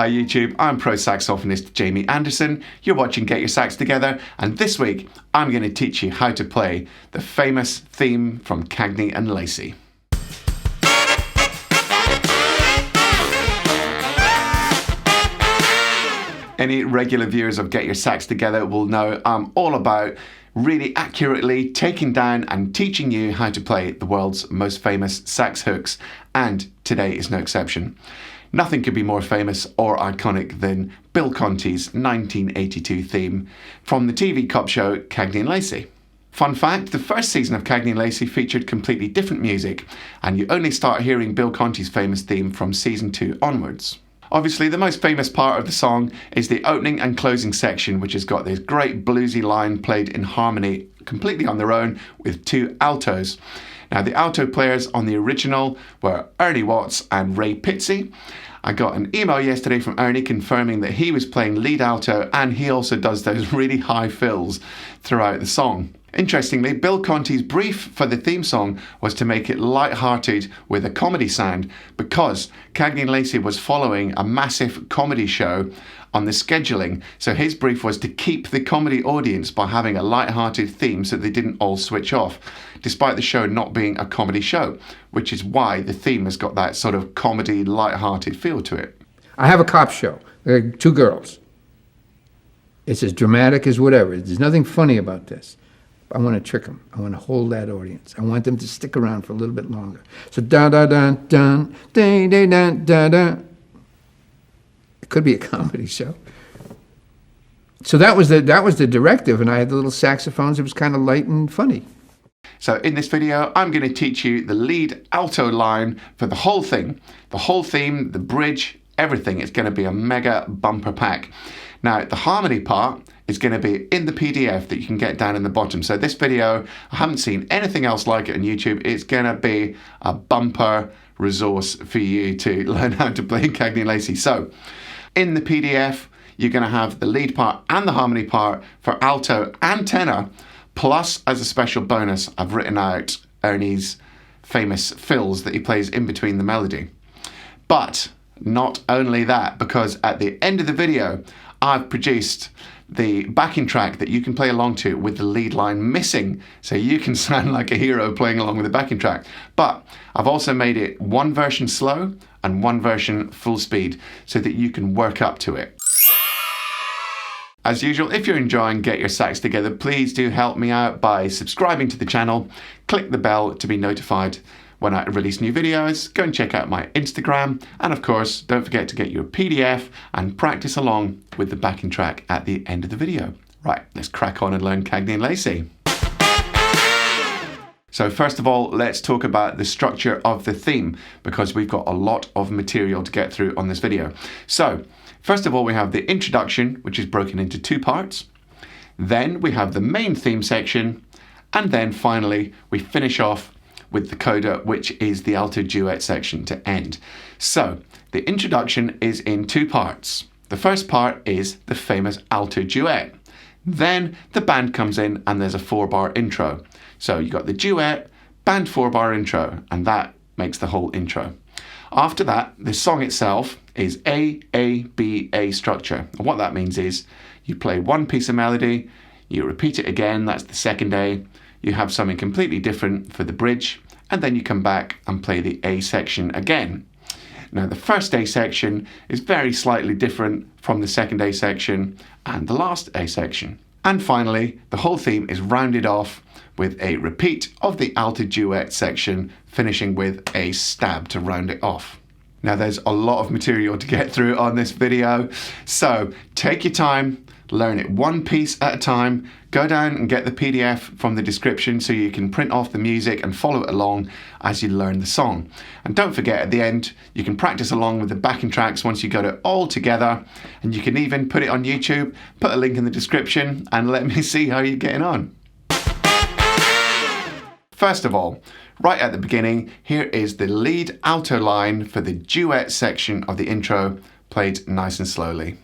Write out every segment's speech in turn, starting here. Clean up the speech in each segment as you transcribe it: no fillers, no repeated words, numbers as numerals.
Hi YouTube, I'm pro saxophonist Jamie Anderson. You're watching Get Your Sax Together, and this week I'm going to teach you how to play the famous theme from Cagney and Lacey. Any regular viewers of Get Your Sax Together will know I'm all about really accurately taking down and teaching you how to play the world's most famous sax hooks, and today is no exception. Nothing could be more famous or iconic than Bill Conti's 1982 theme from the TV cop show Cagney and Lacey. Fun fact, the first season of Cagney and Lacey featured completely different music, and you only start hearing Bill Conti's famous theme from season 2 onwards. Obviously, the most famous part of the song is the opening and closing section, which has got this great bluesy line played in harmony completely on their own with two altos. Now, the alto players on the original were Ernie Watts and Ray Pitsey. I got an email yesterday from Ernie confirming that he was playing lead alto, and he also does those really high fills throughout the song. Interestingly, Bill Conti's brief for the theme song was to make it light-hearted with a comedy sound, because Cagney and Lacey was following a massive comedy show on the scheduling, so his brief was to keep the comedy audience by having a light-hearted theme so they didn't all switch off, despite the show not being a comedy show, which is why the theme has got that sort of comedy, light-hearted feel to it. I have a cop show. There are two girls. It's as dramatic as whatever. There's nothing funny about this. I want to trick them. I want to hold that audience. I want them to stick around for a little bit longer. So da da da da da da da da da. It could be a comedy show. So that was the directive, and I had the little saxophones. It was kind of light and funny. So in this video, I'm going to teach you the lead alto line for the whole thing. The whole theme, the bridge, everything. It's going to be a mega bumper pack. Now, the harmony part is going to be in the PDF that you can get down in the bottom. So this video, I haven't seen anything else like it on YouTube. It's going to be a bumper resource for you to learn how to play Cagney and Lacey. So in the PDF, you're going to have the lead part and the harmony part for alto and tenor. Plus, as a special bonus, I've written out Ernie's famous fills that he plays in between the melody. But not only that, because at the end of the video, I've produced the backing track that you can play along to with the lead line missing, so you can sound like a hero playing along with the backing track. But I've also made it one version slow and one version full speed so that you can work up to it. As usual, if you're enjoying Get Your Sax Together, please do help me out by subscribing to the channel. Click the bell to be notified when I release new videos. Go and check out my Instagram. And of course, don't forget to get your PDF and practice along with the backing track at the end of the video. Right, let's crack on and learn Cagney and Lacey. So first of all, let's talk about the structure of the theme, because we've got a lot of material to get through on this video. So first of all, we have the introduction, which is broken into two parts. Then we have the main theme section. And then finally, we finish off with the coda, which is the alto duet section to end. So the introduction is in two parts. The first part is the famous alto duet. Then the band comes in and there's a 4-bar intro. So you got the duet, band 4-bar intro, and that makes the whole intro. After that, the song itself is A structure. And what that means is you play one piece of melody, you repeat it again, that's the second A. You have something completely different for the bridge, and then you come back and play the A section again. Now, the first A section is very slightly different from the second A section and the last A section. And finally, the whole theme is rounded off with a repeat of the alto duet section, finishing with a stab to round it off. Now, there's a lot of material to get through on this video, so take your time, learn it one piece at a time. Go down and get the PDF from the description so you can print off the music and follow it along as you learn the song. And don't forget, at the end, you can practice along with the backing tracks once you got it all together, and you can even put it on YouTube, put a link in the description, and let me see how you're getting on. First of all, right at the beginning, here is the lead alto line for the duet section of the intro, played nice and slowly.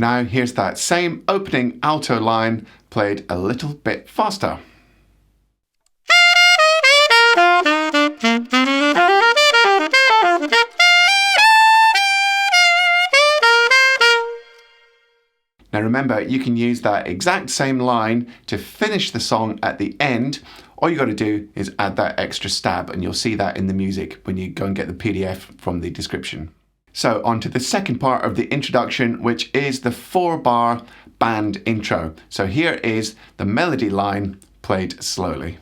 Now here's that same opening alto line played a little bit faster. Now remember, you can use that exact same line to finish the song at the end. All you got to do is add that extra stab, and you'll see that in the music when you go and get the PDF from the description. So on to the second part of the introduction, which is the 4-bar band intro. So here is the melody line played slowly.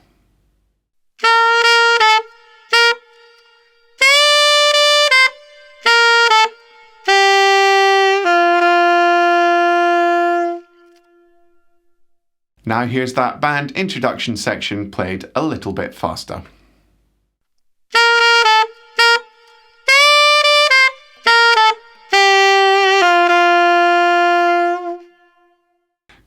Now here's that band introduction section played a little bit faster.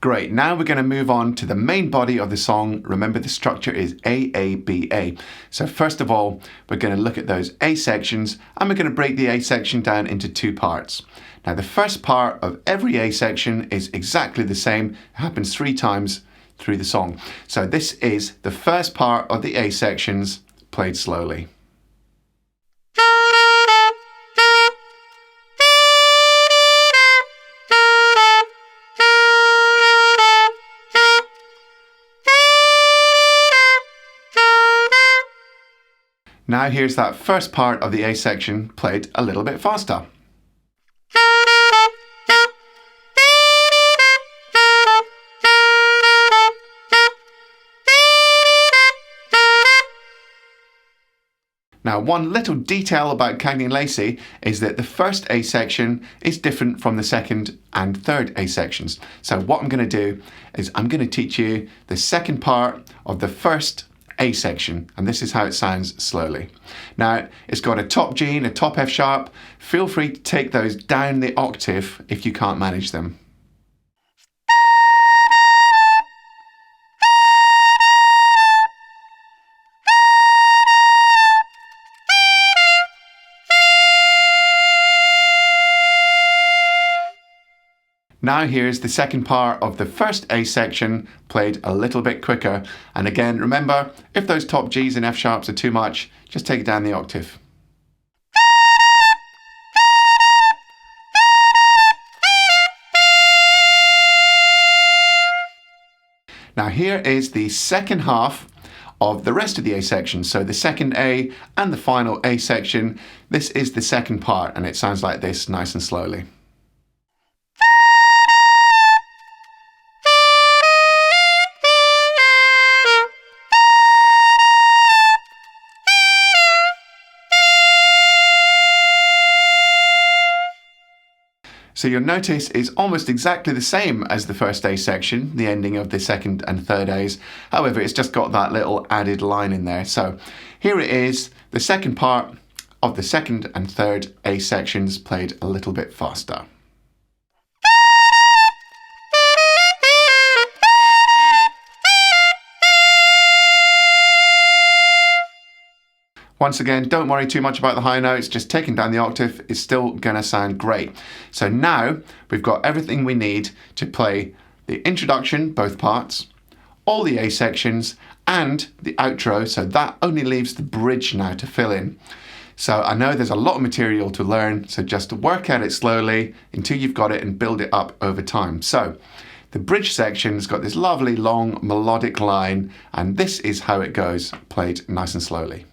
Great, now we're going to move on to the main body of the song. Remember, the structure is A-A-B-A. So first of all, we're going to look at those A sections, and we're going to break the A section down into 2 parts. Now the first part of every A section is exactly the same. It happens 3 times through the song. So this is the first part of the A sections played slowly. Now here's that first part of the A section played a little bit faster. Now, one little detail about CAGNEY LACEY is that the first A section is different from the second and third A sections. So what I'm going to do is I'm going to teach you the second part of the first A section, and this is how it sounds slowly. Now, it's got a top G and a top F sharp. Feel free to take those down the octave if you can't manage them. Now here's the second part of the first A section played a little bit quicker. And again, remember, if those top Gs and F sharps are too much, just take it down the octave. Now here is the second half of the rest of the A section. So the second A and the final A section, this is the second part, and it sounds like this, nice and slowly. So you'll notice it's almost exactly the same as the first A section, the ending of the second and third A's. However, it's just got that little added line in there. So here it is, the second part of the second and third A sections played a little bit faster. Once again, don't worry too much about the high notes, just taking down the octave is still going to sound great. So now we've got everything we need to play the introduction, both parts, all the A sections, and the outro, so that only leaves the bridge now to fill in. So I know there's a lot of material to learn, so just work at it slowly until you've got it and build it up over time. So the bridge section's got this lovely long melodic line, and this is how it goes, played nice and slowly.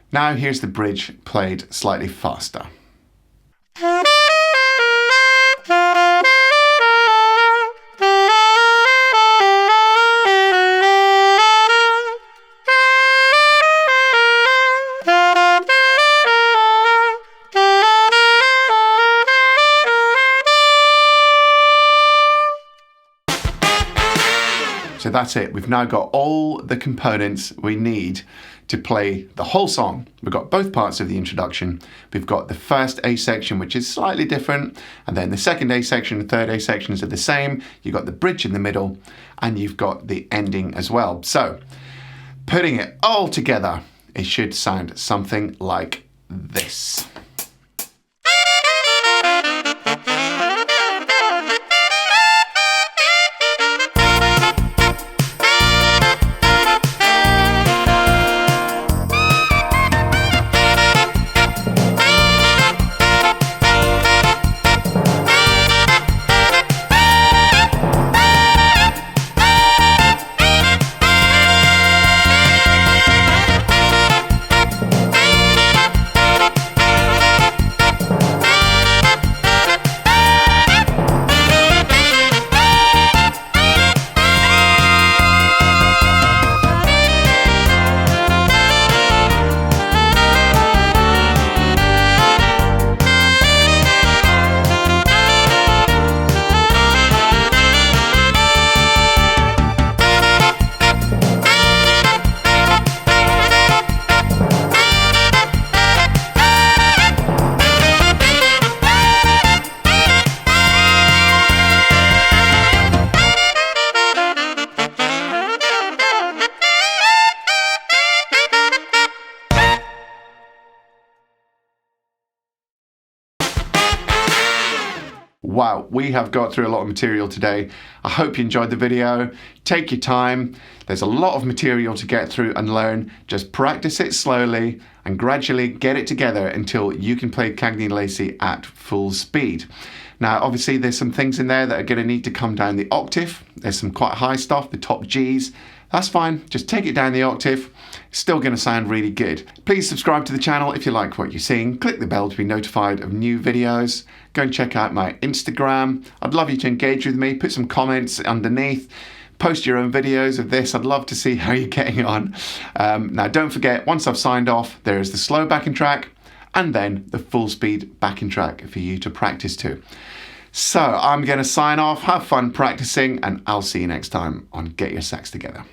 Now here's the bridge played slightly faster. So that's it. We've now got all the components we need to play the whole song. We've got both parts of the introduction. We've got the first A section, which is slightly different, and then the second A section and third A sections are the same. You've got the bridge in the middle, and you've got the ending as well. So putting it all together, it should sound something like this. Wow, we have got through a lot of material today. I hope you enjoyed the video. Take your time. There's a lot of material to get through and learn. Just practice it slowly and gradually get it together until you can play CAGNEY LACEY at full speed. Now, obviously, there's some things in there that are going to need to come down the octave. There's some quite high stuff, the top Gs. That's fine. Just take it down the octave. It's still going to sound really good. Please subscribe to the channel if you like what you're seeing. Click the bell to be notified of new videos. Go and check out my Instagram. I'd love you to engage with me. Put some comments underneath. Post your own videos of this. I'd love to see how you're getting on. Now, don't forget, once I've signed off, there is the slow backing track and then the full speed backing track for you to practice to. So I'm going to sign off. Have fun practicing, and I'll see you next time on Get Your Sax Together.